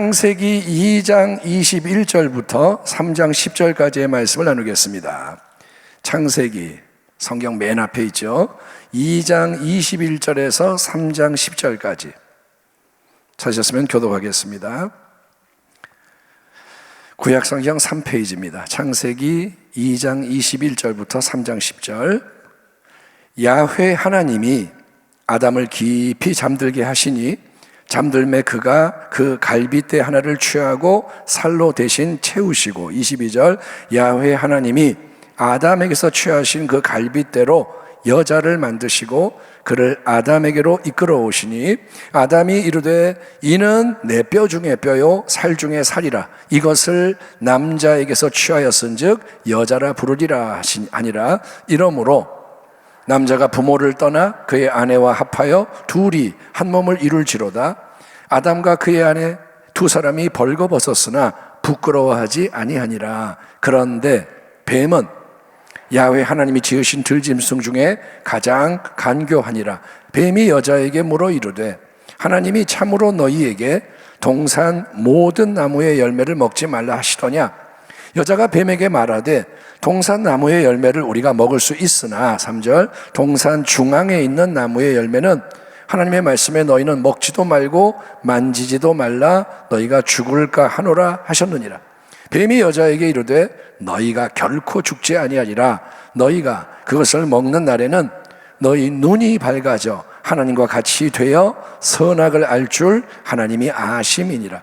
창세기 2장 21절부터 3장 10절까지의 말씀을 나누겠습니다. 창세기, 성경 맨 앞에 있죠. 2장 21절에서 3장 10절까지 찾으셨으면 교독하겠습니다. 구약성경 3페이지입니다. 창세기 2장 21절부터 3장 10절. 야훼 하나님이 아담을 깊이 잠들게 하시니 잠들매 그가 그 갈빗대 하나를 취하고 살로 대신 채우시고, 22절. 야훼 하나님이 아담에게서 취하신 그 갈빗대로 여자를 만드시고 그를 아담에게로 이끌어 오시니 아담이 이르되 이는 내 뼈 중에 뼈요 살 중에 살이라. 이것을 남자에게서 취하였은즉 여자라 부르리라 하시니 아니라. 이러므로 남자가 부모를 떠나 그의 아내와 합하여 둘이 한 몸을 이룰지로다. 아담과 그의 아내 두 사람이 벌거벗었으나 부끄러워하지 아니하니라. 그런데 뱀은 야훼 하나님이 지으신 들짐승 중에 가장 간교하니라. 뱀이 여자에게 물어 이르되 하나님이 참으로 너희에게 동산 모든 나무의 열매를 먹지 말라 하시더냐. 여자가 뱀에게 말하되 동산 나무의 열매를 우리가 먹을 수 있으나, 3절. 동산 중앙에 있는 나무의 열매는 하나님의 말씀에 너희는 먹지도 말고 만지지도 말라 너희가 죽을까 하노라 하셨느니라. 뱀이 여자에게 이르되 너희가 결코 죽지 아니하리라. 너희가 그것을 먹는 날에는 너희 눈이 밝아져 하나님과 같이 되어 선악을 알 줄 하나님이 아심이니라.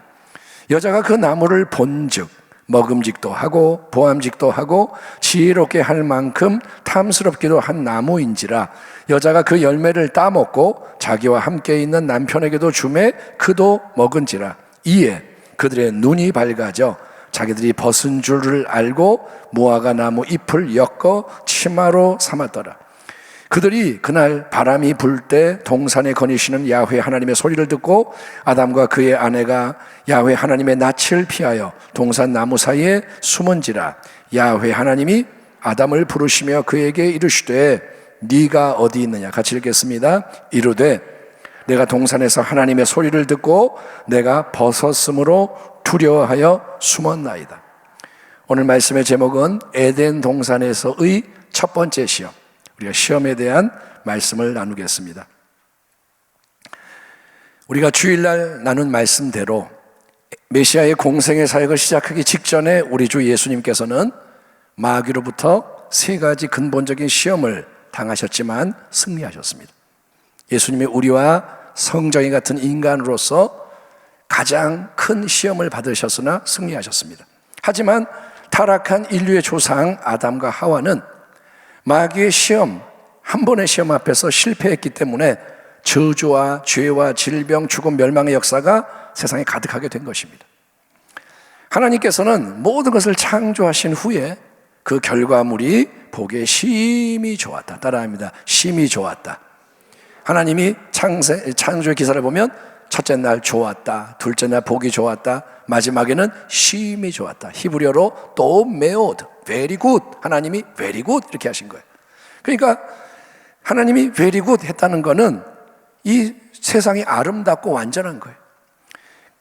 여자가 그 나무를 본즉 먹음직도 하고 보암직도 하고 지혜롭게 할 만큼 탐스럽기도 한 나무인지라. 여자가 그 열매를 따먹고 자기와 함께 있는 남편에게도 주매 그도 먹은지라. 이에 그들의 눈이 밝아져 자기들이 벗은 줄을 알고 무화과 나무 잎을 엮어 치마로 삼았더라. 그들이 그날 바람이 불 때 동산에 거니시는 야훼 하나님의 소리를 듣고 아담과 그의 아내가 야훼 하나님의 낯을 피하여 동산 나무 사이에 숨은지라. 야훼 하나님이 아담을 부르시며 그에게 이르시되 네가 어디 있느냐. 같이 읽겠습니다. 이르되 내가 동산에서 하나님의 소리를 듣고 내가 벗었으므로 두려워하여 숨었나이다. 오늘 말씀의 제목은 에덴 동산에서의 첫 번째 시험. 우리가 시험에 대한 말씀을 나누겠습니다. 우리가 주일날 나눈 말씀대로 메시아의 공생의 사역을 시작하기 직전에 우리 주 예수님께서는 마귀로부터 세 가지 근본적인 시험을 당하셨지만 승리하셨습니다. 예수님이 우리와 성정이 같은 인간으로서 가장 큰 시험을 받으셨으나 승리하셨습니다. 하지만 타락한 인류의 조상 아담과 하와는 마귀의 시험, 한 번의 시험 앞에서 실패했기 때문에 저주와 죄와 질병, 죽음, 멸망의 역사가 세상에 가득하게 된 것입니다. 하나님께서는 모든 것을 창조하신 후에 그 결과물이 보기에 심히 좋았다. 따라합니다. 심히 좋았다. 하나님이 창조의 기사를 보면 첫째 날 좋았다, 둘째 날 보기 좋았다, 마지막에는 심히 좋았다. 히브리어로 또 메오드, very good. 하나님이 very good 이렇게 하신 거예요. 그러니까 하나님이 very good 했다는 거는 이 세상이 아름답고 완전한 거예요.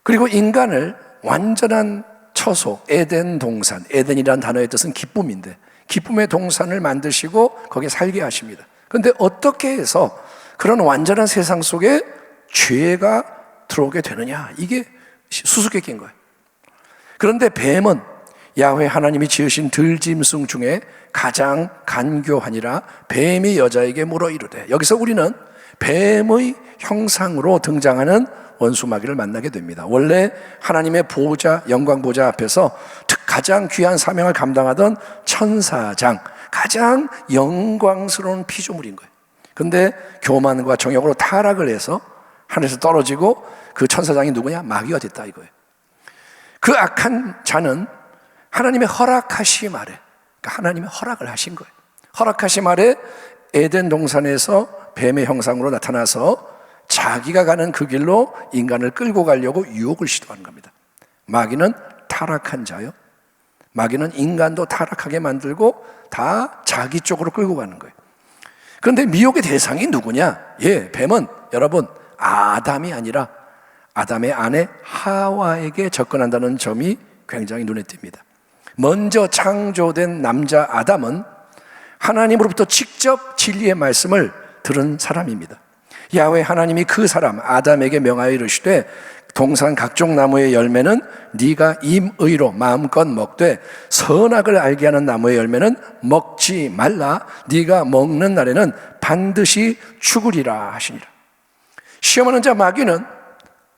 그리고 인간을 완전한 처소, 에덴 동산, 에덴이라는 단어의 뜻은 기쁨인데 기쁨의 동산을 만드시고 거기에 살게 하십니다. 그런데 어떻게 해서 그런 완전한 세상 속에 죄가 들어오게 되느냐, 이게 수수께끼인 거예요. 그런데 뱀은 야훼 하나님이 지으신 들짐승 중에 가장 간교하니라. 뱀이 여자에게 물어 이르되, 여기서 우리는 뱀의 형상으로 등장하는 원수 마귀를 만나게 됩니다. 원래 하나님의 보호자, 영광 보좌 앞에서 가장 귀한 사명을 감당하던 천사장, 가장 영광스러운 피조물인 거예요. 근데 교만과 정욕으로 타락을 해서 하늘에서 떨어지고 그 천사장이 누구냐? 마귀가 됐다 이거예요. 그 악한 자는 하나님의 허락하심 아래, 그러니까 하나님의 허락을 하신 거예요. 허락하심 아래 에덴 동산에서 뱀의 형상으로 나타나서 자기가 가는 그 길로 인간을 끌고 가려고 유혹을 시도하는 겁니다. 마귀는 타락한 자요. 마귀는 인간도 타락하게 만들고 다 자기 쪽으로 끌고 가는 거예요. 그런데 미혹의 대상이 누구냐? 예, 뱀은 여러분 아담이 아니라 아담의 아내 하와에게 접근한다는 점이 굉장히 눈에 띕니다. 먼저 창조된 남자 아담은 하나님으로부터 직접 진리의 말씀을 들은 사람입니다. 야훼 하나님이 그 사람 아담에게 명하여 이르시되 동산 각종 나무의 열매는 네가 임의로 마음껏 먹되 선악을 알게 하는 나무의 열매는 먹지 말라. 네가 먹는 날에는 반드시 죽으리라 하시니라. 시험하는 자 마귀는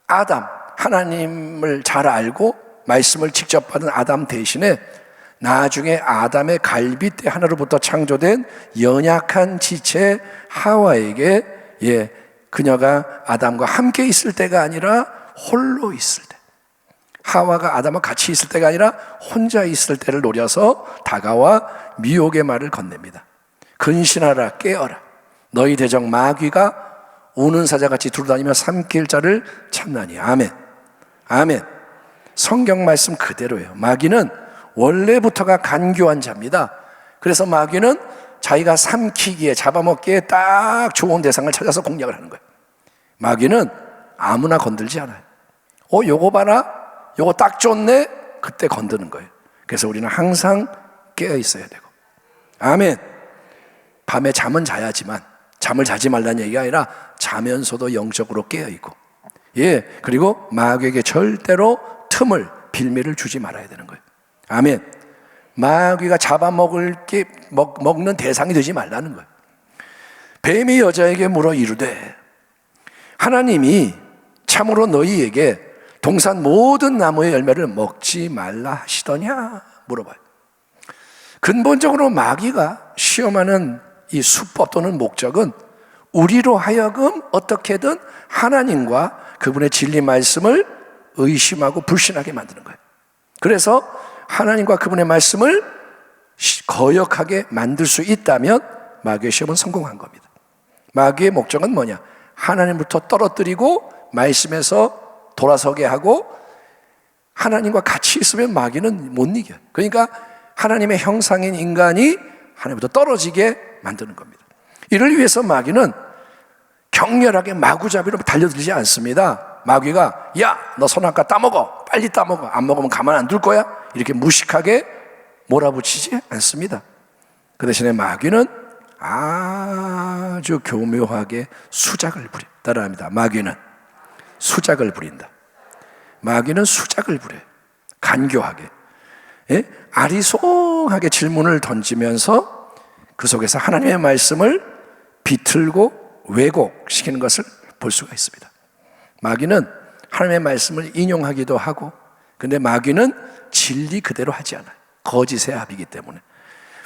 아담, 하나님을 잘 알고 말씀을 직접 받은 아담 대신에 나중에 아담의 갈빗대 하나로부터 창조된 연약한 지체 하와에게 그녀가 아담과 함께 있을 때가 아니라 홀로 있을 때, 하와가 아담과 같이 있을 때가 아니라 혼자 있을 때를 노려서 다가와 미혹의 말을 건넵니다. 근신하라, 깨어라. 너희 대적 마귀가 우는 사자같이 두루다니며 삼킬 자를 찾나니. 아멘. 아멘. 성경 말씀 그대로예요. 마귀는 원래부터가 간교한 자입니다. 그래서 마귀는 자기가 삼키기에, 잡아먹기에 딱 좋은 대상을 찾아서 공략을 하는 거예요. 마귀는 아무나 건들지 않아요. 요거 봐라, 요거 딱 좋네, 그때 건드는 거예요. 그래서 우리는 항상 깨어 있어야 되고. 아멘. 밤에 잠은 자야지만 잠을 자지 말라는 얘기가 아니라 자면서도 영적으로 깨어 있고, 그리고 마귀에게 절대로 틈을, 빌미를 주지 말아야 되는 거예요. 아멘. 마귀가 먹는 대상이 되지 말라는 거예요. 뱀이 여자에게 물어 이르되 하나님이 참으로 너희에게 동산 모든 나무의 열매를 먹지 말라 하시더냐 물어봐요. 근본적으로 마귀가 시험하는 이 수법 또는 목적은 우리로 하여금 어떻게든 하나님과 그분의 진리 말씀을 의심하고 불신하게 만드는 거예요. 그래서 하나님과 그분의 말씀을 거역하게 만들 수 있다면 마귀의 시험은 성공한 겁니다. 마귀의 목적은 뭐냐? 하나님부터 떨어뜨리고 말씀에서 돌아서게 하고, 하나님과 같이 있으면 마귀는 못 이겨요. 그러니까 하나님의 형상인 인간이 하나님부터 떨어지게 만드는 겁니다. 이를 위해서 마귀는 격렬하게 마구잡이로 달려들지 않습니다. 마귀가 야, 너 선악과 따먹어, 빨리 따먹어, 안 먹으면 가만 안 둘 거야, 이렇게 무식하게 몰아붙이지 않습니다. 그 대신에 마귀는 아주 교묘하게 수작을 부려. 따라합니다. 마귀는 수작을 부린다. 마귀는 수작을 부려요. 간교하게, 아리송하게 질문을 던지면서 그 속에서 하나님의 말씀을 비틀고 왜곡시키는 것을 볼 수가 있습니다. 마귀는 하나님의 말씀을 인용하기도 하고, 근데 마귀는 진리 그대로 하지 않아요. 거짓의 합이기 때문에.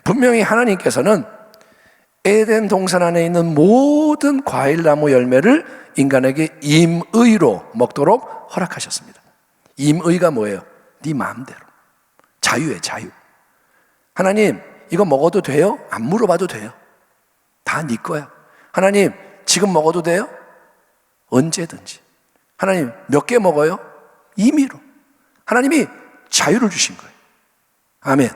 분명히 하나님께서는 에덴 동산 안에 있는 모든 과일나무 열매를 인간에게 임의로 먹도록 허락하셨습니다. 임의가 뭐예요? 네 마음대로. 자유예요, 자유. 하나님, 이거 먹어도 돼요? 안 물어봐도 돼요. 다 네 거야. 하나님, 지금 먹어도 돼요? 언제든지. 하나님, 몇 개 먹어요? 임의로. 하나님이 자유를 주신 거예요. 아멘.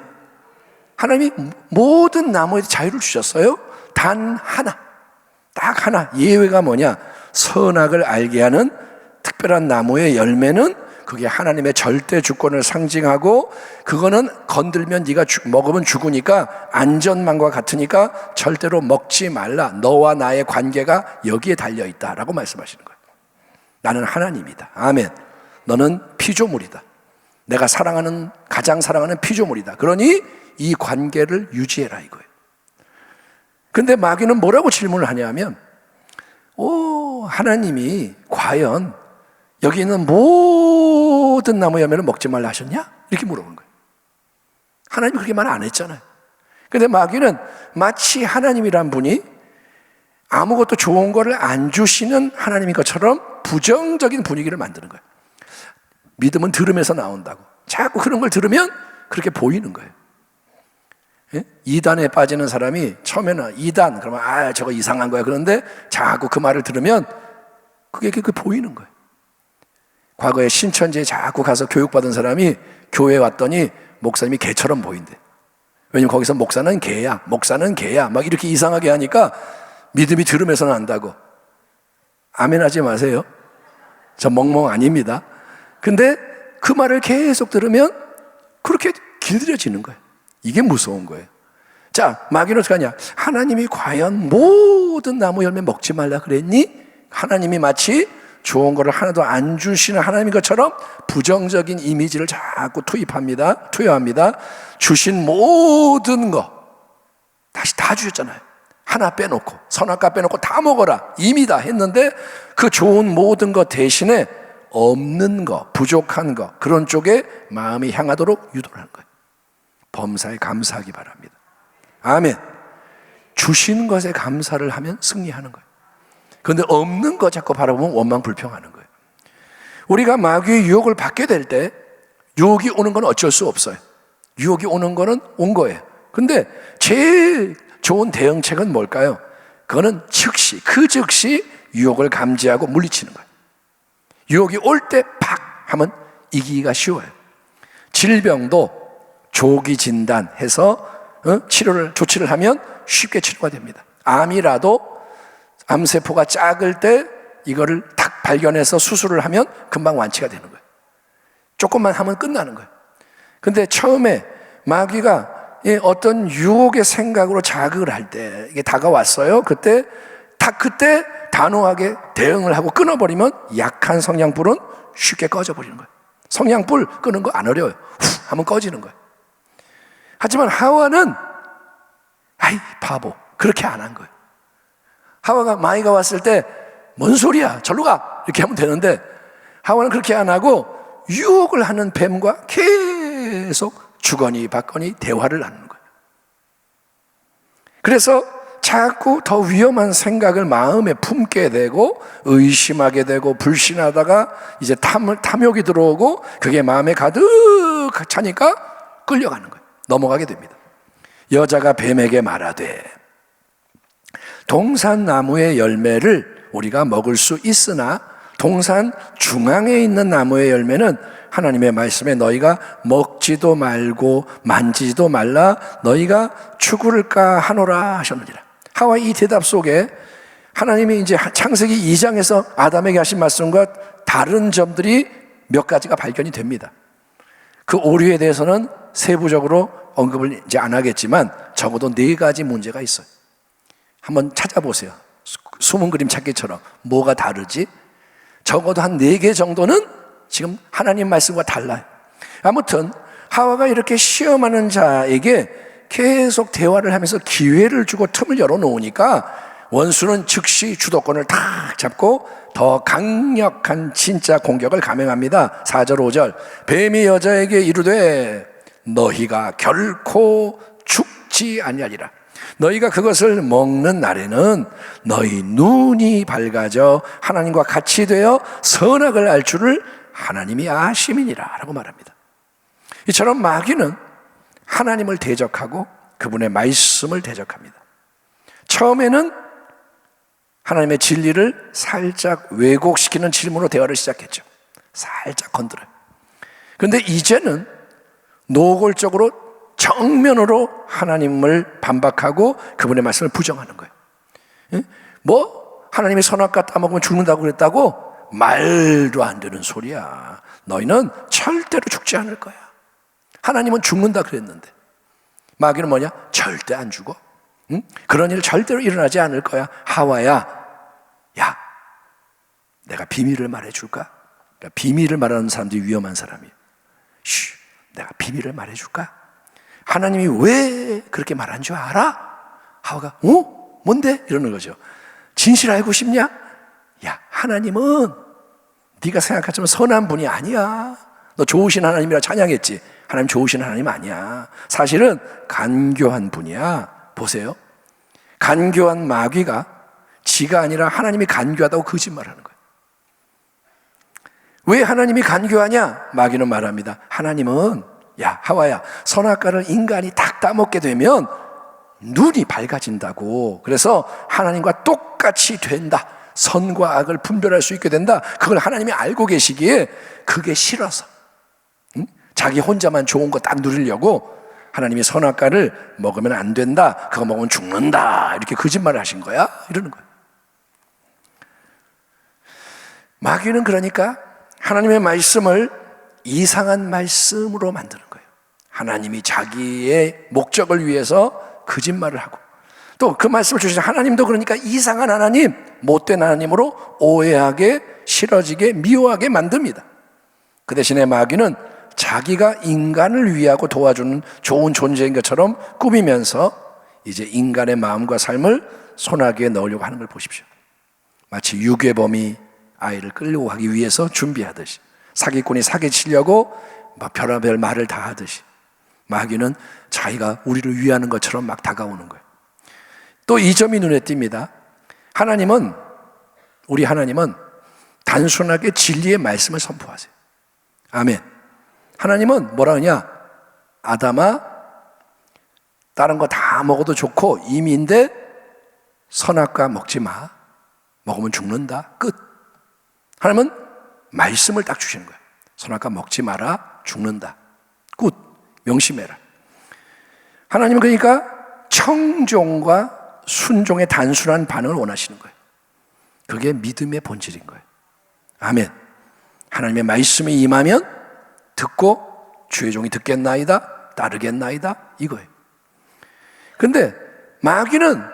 하나님이 모든 나무에 자유를 주셨어요. 단 하나, 딱 하나, 예외가 뭐냐? 선악을 알게 하는 특별한 나무의 열매는 그게 하나님의 절대 주권을 상징하고, 그거는 건들면 네가 먹으면 죽으니까 안전망과 같으니까 절대로 먹지 말라. 너와 나의 관계가 여기에 달려있다라고 말씀하시는 거예요. 나는 하나님이다. 아멘. 너는 피조물이다. 내가 가장 사랑하는 피조물이다. 그러니 이 관계를 유지해라 이거예요. 근데 마귀는 뭐라고 질문을 하냐면, 하나님이 과연 여기 있는 모든 나무 열매를 먹지 말라 하셨냐? 이렇게 물어본 거예요. 하나님이 그렇게 말 안 했잖아요. 근데 마귀는 마치 하나님이란 분이 아무것도 좋은 거를 안 주시는 하나님인 것처럼 부정적인 분위기를 만드는 거예요. 믿음은 들음에서 나온다고. 자꾸 그런 걸 들으면 그렇게 보이는 거예요. 이단에 빠지는 사람이 처음에는 이단 그러면 저거 이상한 거야. 그런데 자꾸 그 말을 들으면 그게 보이는 거예요. 과거에 신천지에 자꾸 가서 교육받은 사람이 교회에 왔더니 목사님이 개처럼 보인대. 왜냐면 거기서 목사는 개야, 목사는 개야 막 이렇게 이상하게 하니까 믿음이 들음에서 난다고. 아멘 하지 마세요. 저 멍멍 아닙니다. 근데 그 말을 계속 들으면 그렇게 길들여지는 거예요. 이게 무서운 거예요. 자, 마귀는 어떻게 하냐? 하나님이 과연 모든 나무 열매 먹지 말라 그랬니? 하나님이 마치 좋은 거를 하나도 안 주시는 하나님인 것처럼 부정적인 이미지를 자꾸 투여합니다. 주신 모든 거 다시 다 주셨잖아요. 하나 빼놓고, 선악과 빼놓고 다 먹어라, 이미 다 했는데 그 좋은 모든 것 대신에 없는 거, 부족한 거, 그런 쪽에 마음이 향하도록 유도를 하는 거예요. 범사에 감사하기 바랍니다. 아멘. 주신 것에 감사를 하면 승리하는 거예요. 그런데 없는 거 자꾸 바라보면 원망불평하는 거예요. 우리가 마귀의 유혹을 받게 될 때 유혹이 오는 건 어쩔 수 없어요. 유혹이 오는 거는 온 거예요. 근데 제일 좋은 대응책은 뭘까요? 그거는 즉시 유혹을 감지하고 물리치는 거예요. 유혹이 올 때 팍 하면 이기기가 쉬워요. 질병도 조기 진단해서 조치를 하면 쉽게 치료가 됩니다. 암이라도 암세포가 작을 때 이거를 딱 발견해서 수술을 하면 금방 완치가 되는 거예요. 조금만 하면 끝나는 거예요. 근데 처음에 마귀가 어떤 유혹의 생각으로 자극을 할 때 이게 다가왔어요. 그때 단호하게 대응을 하고 끊어버리면 약한 성냥불은 쉽게 꺼져버리는 거예요. 성냥불 끄는 거 안 어려워요. 후 하면 꺼지는 거예요. 하지만 하와는 아이 바보, 그렇게 안 한 거예요. 하와가 마귀가 왔을 때 뭔 소리야, 절로 가, 이렇게 하면 되는데 하와는 그렇게 안 하고 유혹을 하는 뱀과 계속 주거니 받거니 대화를 하는 거예요. 그래서 자꾸 더 위험한 생각을 마음에 품게 되고 의심하게 되고 불신하다가 이제 탐욕이 들어오고 그게 마음에 가득 차니까 끌려가는 거예요. 넘어가게 됩니다. 여자가 뱀에게 말하되 동산 나무의 열매를 우리가 먹을 수 있으나 동산 중앙에 있는 나무의 열매는 하나님의 말씀에 너희가 먹지도 말고 만지지도 말라 너희가 죽을까 하노라 하셨느니라. 하와 이 대답 속에 하나님이 이제 창세기 2장에서 아담에게 하신 말씀과 다른 점들이 몇 가지가 발견이 됩니다. 그 오류에 대해서는 세부적으로 언급을 이제 안 하겠지만 적어도 4가지 문제가 있어요. 한번 찾아보세요. 숨은 그림 찾기처럼 뭐가 다르지? 적어도 한 4개 정도는 지금 하나님 말씀과 달라요. 아무튼 하와가 이렇게 시험하는 자에게 계속 대화를 하면서 기회를 주고 틈을 열어놓으니까 원수는 즉시 주도권을 탁 잡고 더 강력한 진짜 공격을 감행합니다. 4절 5절 뱀이 여자에게 이르되 너희가 결코 죽지 아니하리라. 너희가 그것을 먹는 날에는 너희 눈이 밝아져 하나님과 같이 되어 선악을 알 줄을 하나님이 아심이니라 라고 말합니다. 이처럼 마귀는 하나님을 대적하고 그분의 말씀을 대적합니다. 처음에는 하나님의 진리를 살짝 왜곡시키는 질문으로 대화를 시작했죠. 살짝 건드려요. 그런데 이제는 노골적으로 정면으로 하나님을 반박하고 그분의 말씀을 부정하는 거예요. 뭐 하나님이 선악과 따먹으면 죽는다고 그랬다고? 말도 안 되는 소리야. 너희는 절대로 죽지 않을 거야. 하나님은 죽는다 그랬는데 마귀는 뭐냐? 절대 안 죽어. 그런 일 절대로 일어나지 않을 거야. 하와야, 야, 내가 비밀을 말해줄까? 그러니까 비밀을 말하는 사람들이 위험한 사람이에요. 쉬, 내가 비밀을 말해줄까? 하나님이 왜 그렇게 말한 줄 알아? 하와가 뭔데? 이러는 거죠. 진실 알고 싶냐? 야, 하나님은 네가 생각하지만 선한 분이 아니야. 너 좋으신 하나님이라 찬양했지. 하나님 좋으신 하나님 아니야. 사실은 간교한 분이야. 보세요. 간교한 마귀가 지가 아니라 하나님이 간교하다고 거짓말하는 거예요. 왜 하나님이 간교하냐? 마귀는 말합니다. 하나님은 야, 하와야, 선악과를 인간이 딱 따먹게 되면 눈이 밝아진다고. 그래서 하나님과 똑같이 된다. 선과 악을 분별할 수 있게 된다. 그걸 하나님이 알고 계시기에 그게 싫어서 자기 혼자만 좋은 거 딱 누리려고 하나님이 선악과를 먹으면 안 된다. 그거 먹으면 죽는다. 이렇게 거짓말을 하신 거야? 이러는 거예요. 마귀는 그러니까 하나님의 말씀을 이상한 말씀으로 만드는 거예요. 하나님이 자기의 목적을 위해서 거짓말을 하고, 또 그 말씀을 주신 하나님도 그러니까 이상한 하나님, 못된 하나님으로 오해하게, 싫어지게, 미워하게 만듭니다. 그 대신에 마귀는 자기가 인간을 위하고 도와주는 좋은 존재인 것처럼 꾸미면서 이제 인간의 마음과 삶을 손아귀에 넣으려고 하는 걸 보십시오. 마치 유괴범이 아이를 끌려고 하기 위해서 준비하듯이, 사기꾼이 사기치려고 별의별 말을 다 하듯이 마귀는 자기가 우리를 위하는 것처럼 막 다가오는 거예요. 또 이 점이 눈에 띕니다. 우리 하나님은 단순하게 진리의 말씀을 선포하세요. 아멘. 하나님은 뭐라 하냐? 아담아, 다른 거 다 먹어도 좋고 임인데 선악과 먹지 마. 먹으면 죽는다. 끝. 하나님은 말씀을 딱 주시는 거예요. 선악과 먹지 마라. 죽는다. 굿. 명심해라. 하나님은 그러니까 청종과 순종의 단순한 반응을 원하시는 거예요. 그게 믿음의 본질인 거예요. 아멘. 하나님의 말씀이 임하면 듣고 주의 종이 듣겠나이다, 따르겠나이다, 이거예요. 근데 마귀는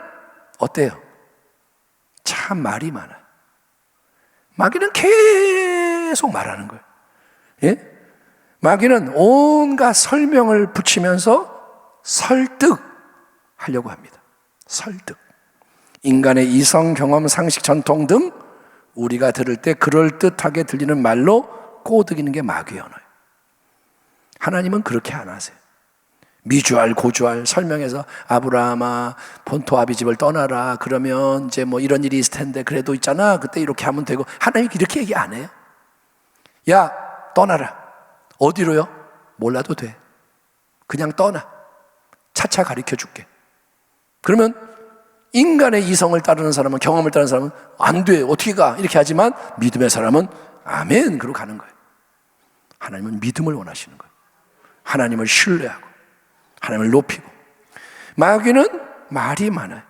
어때요? 참 말이 많아요. 마귀는 계속 말하는 거예요. 예? 마귀는 온갖 설명을 붙이면서 설득하려고 합니다. 설득. 인간의 이성, 경험, 상식, 전통 등 우리가 들을 때 그럴듯하게 들리는 말로 꼬드기는 게 마귀의 언어예요. 하나님은 그렇게 안 하세요. 미주알, 고주알 설명해서 아브라함아, 본토 아비 집을 떠나라. 그러면 이제 뭐 이런 일이 있을 텐데 그래도 있잖아. 그때 이렇게 하면 되고. 하나님이 이렇게 얘기 안 해요. 야, 떠나라. 어디로요? 몰라도 돼. 그냥 떠나. 차차 가르쳐 줄게. 그러면 인간의 이성을 따르는 사람은, 경험을 따르는 사람은 안 돼, 어떻게 가? 이렇게 하지만 믿음의 사람은 아멘 그러고 가는 거예요. 하나님은 믿음을 원하시는 거예요. 하나님을 신뢰하고 하나님을 높이고. 마귀는 말이 많아요.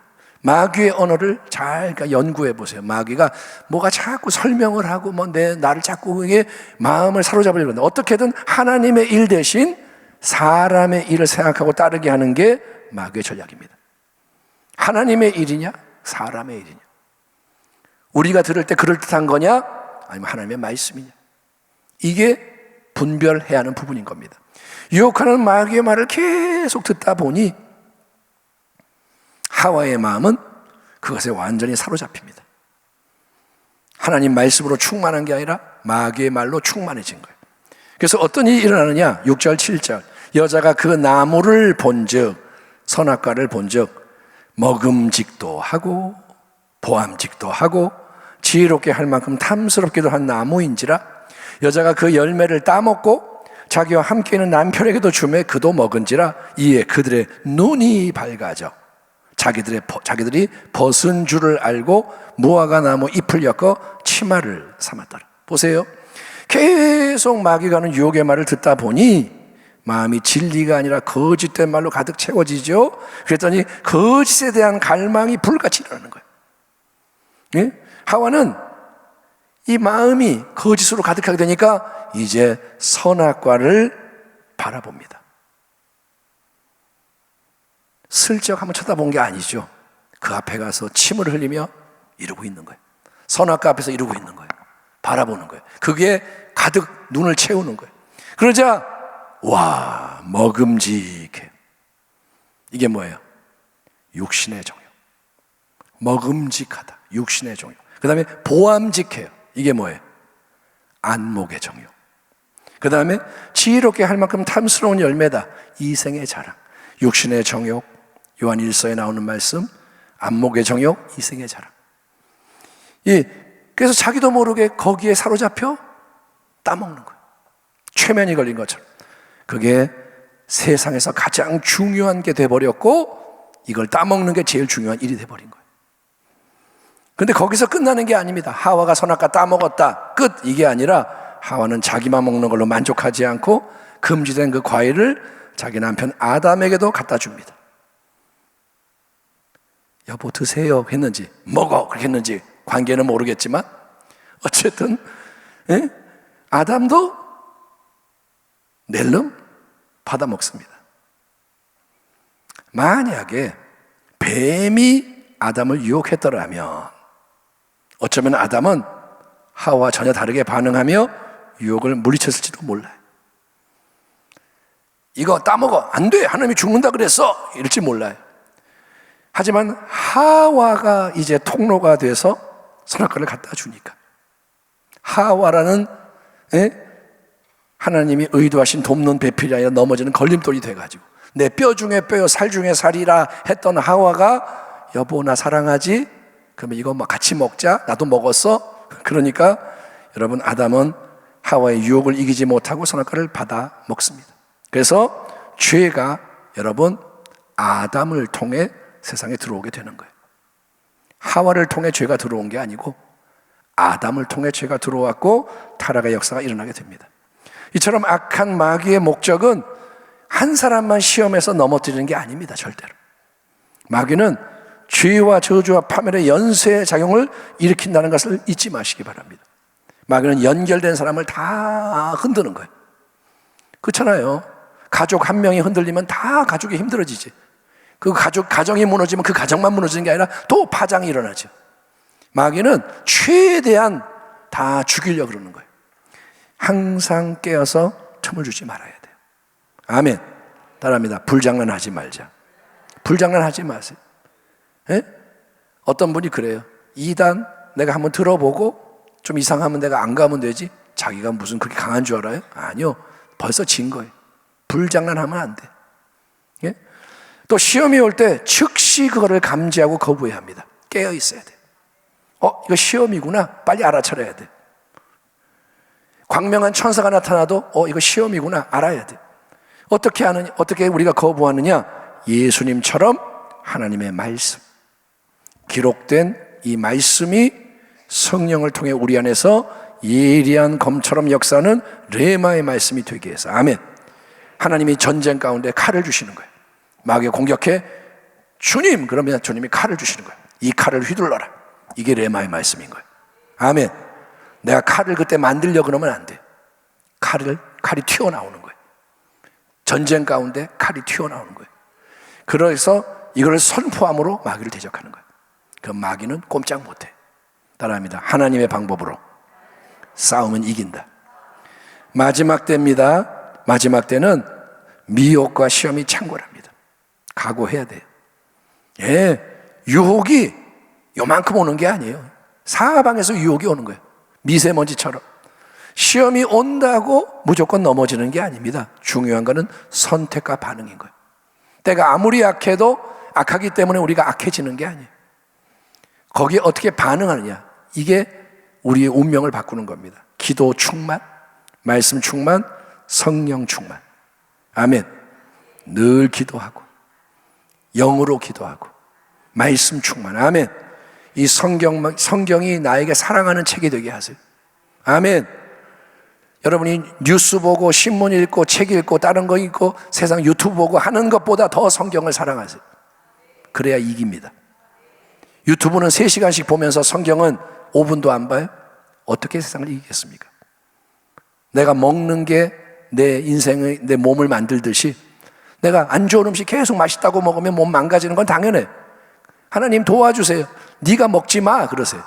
마귀의 언어를 잘 연구해 보세요. 마귀가 뭐가 자꾸 설명을 하고 나를 자꾸 이게 마음을 사로잡으려고 하는데, 어떻게든 하나님의 일 대신 사람의 일을 생각하고 따르게 하는 게 마귀의 전략입니다. 하나님의 일이냐, 사람의 일이냐, 우리가 들을 때 그럴듯한 거냐, 아니면 하나님의 말씀이냐, 이게 분별해야 하는 부분인 겁니다. 유혹하는 마귀의 말을 계속 듣다 보니 하와의 마음은 그것에 완전히 사로잡힙니다. 하나님 말씀으로 충만한 게 아니라 마귀의 말로 충만해진 거예요. 그래서 어떤 일이 일어나느냐, 6절 7절 여자가 그 나무를 본즉, 선악과를 본즉 먹음직도 하고 보암직도 하고 지혜롭게 할 만큼 탐스럽기도 한 나무인지라 여자가 그 열매를 따먹고 자기와 함께 있는 남편에게도 주매 그도 먹은지라 이에 그들의 눈이 밝아져 자기들이 벗은 줄을 알고 무화과 나무 잎을 엮어 치마를 삼았더라. 보세요. 계속 마귀가 하는 유혹의 말을 듣다 보니 마음이 진리가 아니라 거짓된 말로 가득 채워지죠. 그랬더니 거짓에 대한 갈망이 불같이 일어나는 거예요. 예? 하와는 이 마음이 거짓으로 가득하게 되니까 이제 선악과를 바라봅니다. 슬쩍 한번 쳐다본 게 아니죠. 그 앞에 가서 침을 흘리며 이러고 있는 거예요. 선악과 앞에서 이러고 있는 거예요. 바라보는 거예요. 그게 가득 눈을 채우는 거예요. 그러자 와, 먹음직해. 이게 뭐예요? 육신의 정욕. 먹음직하다. 육신의 정욕. 그 다음에 보암직해요. 이게 뭐예요? 안목의 정욕. 그 다음에 지혜롭게 할 만큼 탐스러운 열매다. 이생의 자랑. 육신의 정욕, 요한 1서에 나오는 말씀, 안목의 정욕, 이생의 자랑. 그래서 자기도 모르게 거기에 사로잡혀 따먹는 거예요. 최면이 걸린 것처럼. 그게 세상에서 가장 중요한 게 돼버렸고 이걸 따먹는 게 제일 중요한 일이 돼버린 거예요. 근데 거기서 끝나는 게 아닙니다. 하와가 선악과 따먹었다, 끝! 이게 아니라 하와는 자기만 먹는 걸로 만족하지 않고 금지된 그 과일을 자기 남편 아담에게도 갖다 줍니다. 여보 드세요 했는지, 먹어 그렇게 했는지 관계는 모르겠지만 어쨌든 아담도 낼름 받아먹습니다. 만약에 뱀이 아담을 유혹했더라면 어쩌면 아담은 하와와 전혀 다르게 반응하며 유혹을 물리쳤을지도 몰라요. 이거 따먹어, 안 돼, 하나님이 죽는다 그랬어, 이럴지 몰라요. 하지만 하와가 이제 통로가 돼서 선악과를 갖다 주니까, 하와라는 하나님이 의도하신 돕는 배필이 아니라 넘어지는 걸림돌이 돼가지고 내 뼈 중에 뼈요 살 중에 살이라 했던 하와가 여보 나 사랑하지? 그러면 이거 같이 먹자, 나도 먹었어. 그러니까 여러분 아담은 하와의 유혹을 이기지 못하고 선악과를 받아 먹습니다. 그래서 죄가 여러분 아담을 통해 세상에 들어오게 되는 거예요. 하와를 통해 죄가 들어온 게 아니고 아담을 통해 죄가 들어왔고 타락의 역사가 일어나게 됩니다. 이처럼 악한 마귀의 목적은 한 사람만 시험에서 넘어뜨리는 게 아닙니다. 절대로. 마귀는 죄와 저주와 파멸의 연쇄 작용을 일으킨다는 것을 잊지 마시기 바랍니다. 마귀는 연결된 사람을 다 흔드는 거예요. 그렇잖아요. 가족 한 명이 흔들리면 다 가족이 힘들어지지. 그 가정이 무너지면 그 가정만 무너지는 게 아니라 또 파장이 일어나죠. 마귀는 최대한 다 죽이려고 그러는 거예요. 항상 깨어서 틈을 주지 말아야 돼요. 아멘. 따라합니다. 불장난하지 말자. 불장난하지 마세요. 어떤 분이 그래요. 2단 내가 한번 들어보고 좀 이상하면 내가 안 가면 되지. 자기가 무슨 그렇게 강한 줄 알아요? 아니요. 벌써 진 거예요. 불장난하면 안 돼. 예? 또 시험이 올 때 즉시 그거를 감지하고 거부해야 합니다. 깨어 있어야 돼. 이거 시험이구나. 빨리 알아차려야 돼. 광명한 천사가 나타나도 이거 시험이구나. 알아야 돼. 어떻게 우리가 거부하느냐? 예수님처럼 하나님의 말씀, 기록된 이 말씀이 성령을 통해 우리 안에서 예리한 검처럼 역사하는 레마의 말씀이 되게 해서. 아멘. 하나님이 전쟁 가운데 칼을 주시는 거예요. 마귀가 공격해 주님, 그러면 주님이 칼을 주시는 거예요. 이 칼을 휘둘러라. 이게 레마의 말씀인 거예요. 아멘. 내가 칼을 그때 만들려고 그러면 안 돼. 칼이 튀어나오는 거예요. 전쟁 가운데 칼이 튀어나오는 거예요. 그래서 이걸 선포함으로 마귀를 대적하는 거예요. 그 마귀는 꼼짝 못해. 따라합니다. 하나님의 방법으로 싸우면 이긴다. 마지막 때입니다. 마지막 때는 미혹과 시험이 창궐합니다. 각오해야 돼요. 유혹이 요만큼 오는 게 아니에요. 사방에서 유혹이 오는 거예요. 미세먼지처럼. 시험이 온다고 무조건 넘어지는 게 아닙니다. 중요한 거는 선택과 반응인 거예요. 때가 아무리 악하기 때문에 우리가 악해지는 게 아니에요. 거기에 어떻게 반응하느냐, 이게 우리의 운명을 바꾸는 겁니다. 기도 충만, 말씀 충만, 성령 충만. 아멘. 늘 기도하고 영으로 기도하고 말씀 충만. 아멘. 이 성경이 나에게 사랑하는 책이 되게 하세요. 아멘. 여러분이 뉴스 보고 신문 읽고 책 읽고 다른 거 읽고 세상 유튜브 보고 하는 것보다 더 성경을 사랑하세요. 그래야 이깁니다. 유튜브는 3시간씩 보면서 성경은 5분도 안 봐요? 어떻게 세상을 이기겠습니까? 내가 먹는 게 내 인생의, 내 몸을 만들듯이 내가 안 좋은 음식 계속 맛있다고 먹으면 몸 망가지는 건 당연해. 하나님 도와주세요. 네가 먹지 마 그러세요.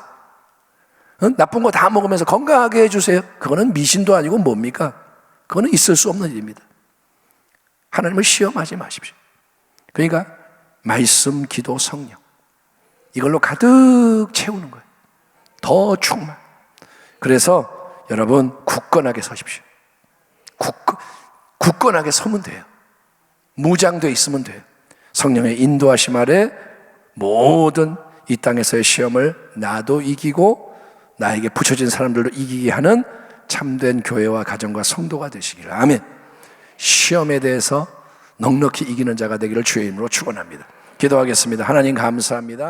나쁜 거 다 먹으면서 건강하게 해주세요. 그거는 미신도 아니고 뭡니까? 그거는 있을 수 없는 일입니다. 하나님을 시험하지 마십시오. 그러니까 말씀, 기도, 성령 이걸로 가득 채우는 거예요. 더 충만. 그래서 여러분 굳건하게 서십시오. 굳건하게 서면 돼요. 무장되어 있으면 돼요. 성령의 인도하심 아래 모든 이 땅에서의 시험을 나도 이기고 나에게 붙여진 사람들도 이기게 하는 참된 교회와 가정과 성도가 되시기를. 아멘. 시험에 대해서 넉넉히 이기는 자가 되기를 주의 이름으로 축원합니다. 기도하겠습니다. 하나님 감사합니다.